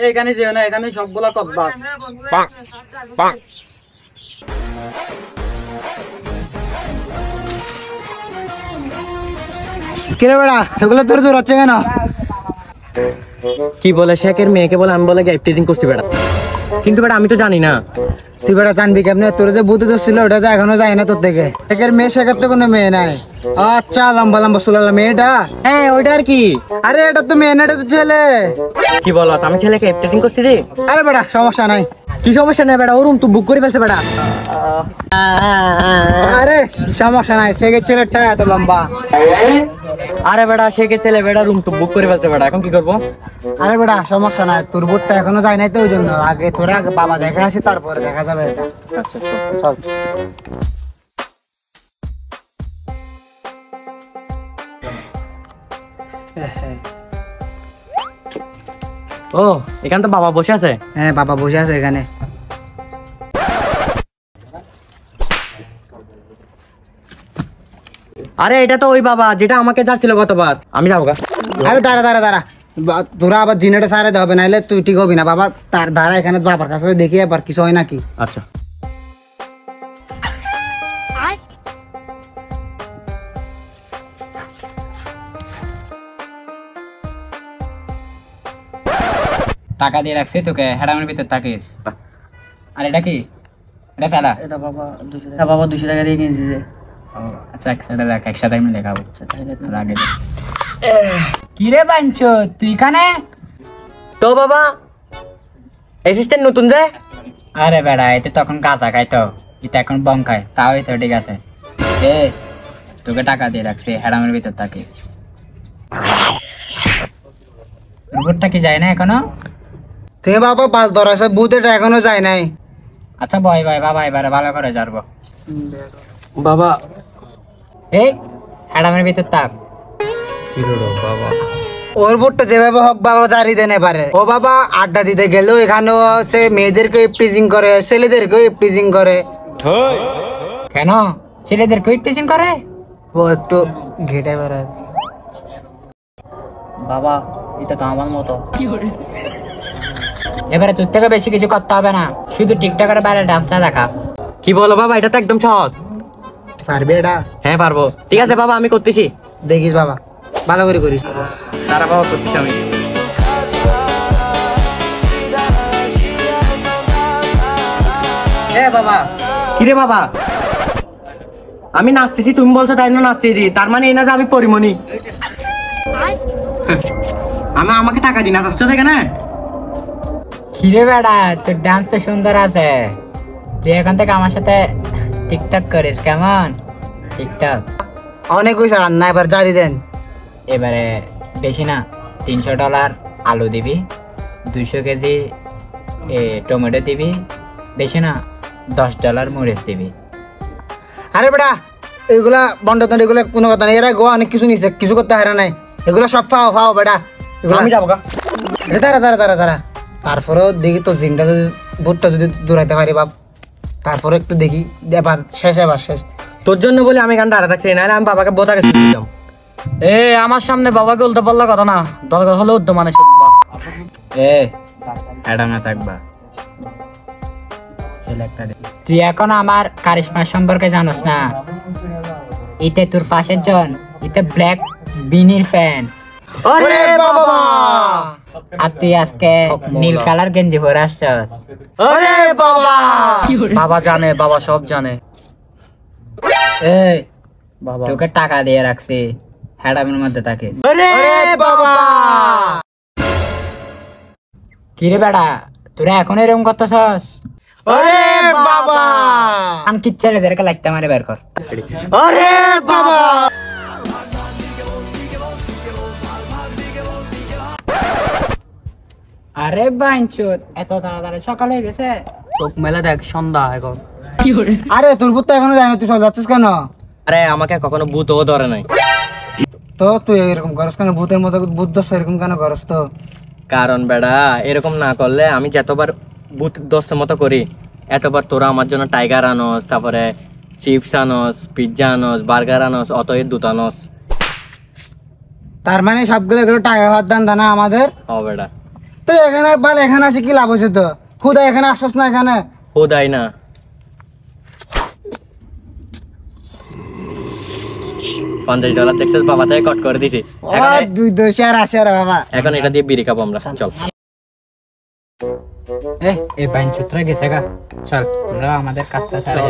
এখানে যেও না, এখানে সবগুলা কব্বা। কিরে বেড়া এগুলো তোর তোর হচ্ছে কেন? কি বলে শেখের মেয়েকে বলে আমি বলে টিচিং করছি বেড়া, কিন্তু বেটা আমি তো জানি না। তুই বেটা জানবি কেমনে? তোর যে বুদ্ধি দোষ ছিল ওটা তো এখনো যায় না তোর থেকে। শেখের মেয়ে, শেখের তো কোনো মেয়ে নাই। আচ্ছা লম্বা লম্বা সুলালা মেয়েটা, হ্যাঁ ওইটা আর কি। আরে এটা তো মেয়ে না, এটা তো ছেলে। কি বলো, আমি ছেলেকে টিচিং করছি রে। আরে বেটা সমস্যা নাই। কি সমস্যা নেই বেটা, ওর রুম তো বুক করে ফেলছে বেটা। আরে সমস্যা নাই, শেখের ছেলেটা এত লম্বা। আরে বেটা শেখের ছেলে বেটা রুম তো বুক করে ফেলছে বেটা, এখন কি করবো? আরে বেটা সমস্যা নাই, তোর বোর্ডটা এখনো যায় নাই তো, ওই জন্য আগে তোরা বাবা দেখা আসে তারপরে দেখা যাবে এটা। আচ্ছা চল। ও এখানে তো বাবা বসে আছে। হ্যাঁ বাবা বসে আছে এখানে। আরে এটা তো ওই বাবা যেটা আমাকে যাচ্ছিল গতবার। আমি যাবো গা। আরে দাঁড়া দাঁড়া দাঁড়া, তোরা আবার জিনেটা সারাতে হবে, নাইলে তুই ঠিক হবি না। বাবা তার দাঁড়া এখানে, বাবার কাছে দেখি আবার কিছু হয় নাকি। আচ্ছা টাকা দিয়ে রাখছি তোকে, হেডামের ভিতর থাকিস। আর এটা কি? এটা ফেলা? এটা বাবা 200 টাকা দিয়ে কিনছি যে। আচ্ছা একসাথে রাখ, একসাথে আমি দেখাবো। আগে কি রে বাঞ্চ তুই এখানে? তো বাবা অ্যাসিস্ট্যান্ট নতুন যে। আরে বেড়া এতে তখন গাঁজা খাইতো, এটা এখন বং খায়, তাও তো ঠিক আছে। এ তোকে টাকা দিয়ে রাখছি, হেডামের ভিতর থাকিস। রোবটটা কি যায় না এখনো? তুই বাবা 5-10 আছে বুথেটা এখনো যায় নাই। আচ্ছা বয় ভাই বাবা, এবারে ভালো করে যাবো বাবা। এই হেডামের ভিতর থাক। কি হলো বাবা? ওর বোর্ডটা যেভাবে হোক বাবা জারি দেন এবারে। ও বাবা আড্ডা দিতে গেলেও এখানেও সে মেয়েদেরকে টিচিং করে, ছেলেদেরকেও টিচিং করে। কেন ছেলেদের কুইট টিচিং করে? ও একটু ঘেটে বেড়ায়। বাবা এটা তো আমার মতো। এবারে তোর থেকে বেশি কিছু করতে হবে না, শুধু টিকটকের বাইরে ডান্সটা দেখা। কি বলো বাবা, এটা তো একদম সহজ। পারবি এটা? হ্যাঁ পারবো। ঠিক আছে বাবা আমি করতেছি। দেখিস বাবা ভালো করে করিস। তারা বাবা করতেছি আমি। বাবা কিরে বাবা, আমি নাচতেছি তুমি বলছো তাই না নাচতেছি, তার মানে এই না যে আমি পরিমণি। আমাকে টাকা দিন আসছো এখানে। কিরে বেড়া তোর ডান্স তো সুন্দর আছে, তুই এখন থেকে আমার সাথে টিকটক করিস কেমন? টিকটক অনেক হয়েছে, আর না এবার জারি দেন। এবারে বেশি না, $300 আলু দিবি, 200 কেজি টমেটো দিবি, বেশি না $10 মরিচ দিবি। আরে বেটা এগুলা বন্ডতন, এগুলা কোনো কথা নেই। এরা গোয়া অনেক কিছু নিছে, কিছু করতে হারা নাই। এগুলা সব ফাও ফাও বেটা। আমি যাবো গা। দাঁড়া দাঁড়া দাঁড়া দাঁড়া, তারপরেও দেখি তো জিমটা যদি বুটটা যদি দৌড়াইতে পারি বাপ, তারপরে একটু দেখি এবার শেষ, এবার শেষ। তোর জন্য বলে আমি এখানে দাঁড়া থাকছি, নাহলে আমি বাবাকে বোতাকে দিতাম। এ আমার সামনে বাবাকে উল্টো পাল্লা কথা না, দরকার হলে উদ্যম মানে এডাঙা থাকবা। তুই এখন আমার কারিশমা সম্পর্কে জানোস না। ইতে তোর পাশের জন ইতে ব্ল্যাক বিনির ফ্যান, আরে বাবা, আর তুই আজকে নীল কালার গেঞ্জি পরে আসছস। আরে বাবা, বাবা জানে, বাবা সব জানে। এই বাবা তোকে টাকা দিয়ে রাখছি, হেডামের মধ্যে থাকে। আরে বাবা, কিরে বেড়া তোরা এখন এরকম করতেছস? আরে বাবা, আমি কি ছেলেদেরকে লাগতে মারে বের কর। আরে বাবা। আরে বাইনচোদ এত তাড়াতাড়ি সকাল হয়ে গেছে? চোখ মেলে দেখ সন্ধ্যা এখন। আরে তোর বুট তো এখনো যায় না, তুই সব যাচ্ছিস কেন? আরে আমাকে কখনো ভূতও ধরে নাই। তো তুই এরকম করস কেন? ভূতের মতো ভূত দোষ এরকম কেন করস? তো কারণ বেড়া এরকম না করলে আমি যতবার ভূত দোষের মতো করি, এতবার তোরা আমার জন্য টাইগার আনস, তারপরে চিপস আনস, পিৎজা আনস, বার্গার আনস, অতএব দুধ আনস। তার মানে সবগুলো এগুলো টাকা হওয়ার দান দানা আমাদের। হ বেটা, তো এখানে বাল এখানে আসে কি লাভ হয়েছে? তো খুদা এখানে আসছ না এখানে? হুদাই না। $50 দেখছিস বাবা থেকে কট করে দিছি। ও 200 আর আসে রে বাবা। এখন এটা দিয়ে বিড়ি খাবো আমরা, চল। এই বাইন সূত্র গেছে গা, চল আমরা আমাদের কাজটা সারা